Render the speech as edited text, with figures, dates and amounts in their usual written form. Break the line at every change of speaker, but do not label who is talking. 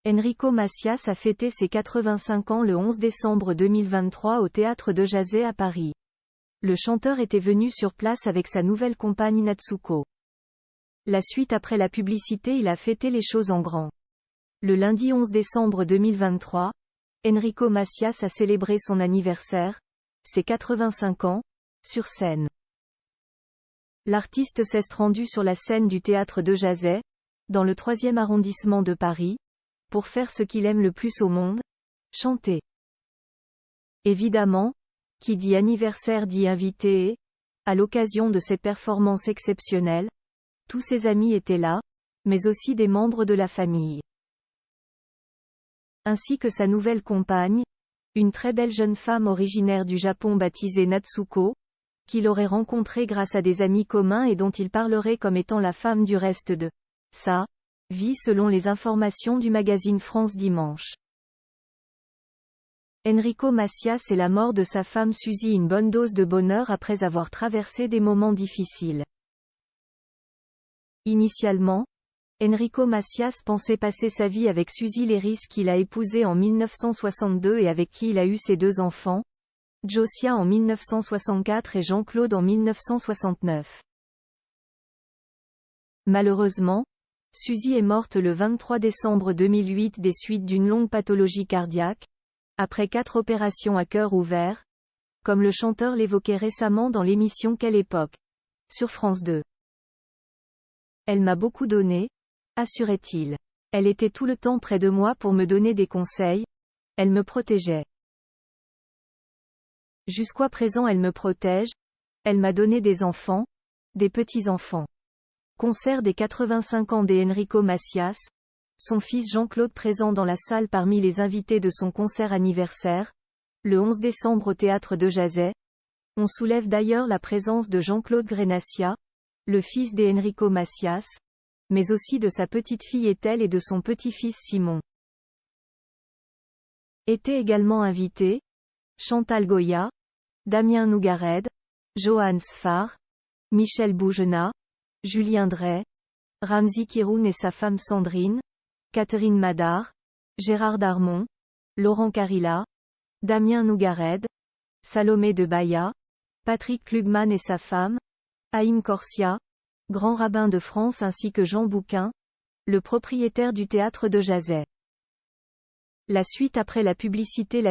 Enrico Macias a fêté ses 85 ans le 11 décembre 2023 au Théâtre de Jazet à Paris. Le chanteur était venu sur place avec sa nouvelle compagne Natsuko. La suite après la publicité, il a fêté les choses en grand. Le lundi 11 décembre 2023, Enrico Macias a célébré son anniversaire, ses 85 ans, sur scène. L'artiste s'est rendu sur la scène du Théâtre de Jazet, dans le 3e arrondissement de Paris, pour faire ce qu'il aime le plus au monde, chanter. Évidemment, qui dit anniversaire dit invité et, à l'occasion de cette performance exceptionnelle, tous ses amis étaient là, mais aussi des membres de la famille. Ainsi que sa nouvelle compagne, une très belle jeune femme originaire du Japon baptisée Natsuko, qu'il aurait rencontrée grâce à des amis communs et dont il parlerait comme étant la femme du reste de sa vie selon les informations du magazine France Dimanche. Enrico Macias et la mort de sa femme Suzy, une bonne dose de bonheur après avoir traversé des moments difficiles. Initialement, Enrico Macias pensait passer sa vie avec Suzy Leiris qu'il a épousée en 1962 et avec qui il a eu ses 2 enfants, Josiah en 1964 et Jean-Claude en 1969. Malheureusement, Suzy est morte le 23 décembre 2008 des suites d'une longue pathologie cardiaque, après 4 opérations à cœur ouvert, comme le chanteur l'évoquait récemment dans l'émission Quelle époque, sur France 2. Elle m'a beaucoup donné, assurait-il. Elle était tout le temps près de moi pour me donner des conseils, elle me protégeait. Jusqu'à présent elle me protège, elle m'a donné des enfants, des petits-enfants. Concert des 85 ans d'Enrico Macias, son fils Jean-Claude présent dans la salle parmi les invités de son concert anniversaire, le 11 décembre au Théâtre de Jazet. On soulève d'ailleurs la présence de Jean-Claude Grenassia, le fils d'Enrico Macias, mais aussi de sa petite-fille Ethel et de son petit-fils Simon. Étaient également invités Chantal Goya, Damien Nougared, Johan Sfar, Michel Boujena, Julien Drey, Ramzy Kiroun et sa femme Sandrine, Catherine Madar, Gérard Darmon, Laurent Carilla, Damien Nougared, Salomé de Baya, Patrick Klugman et sa femme, Haïm Corsia, grand rabbin de France ainsi que Jean Bouquin, le propriétaire du Théâtre de Jazet. La suite après la publicité.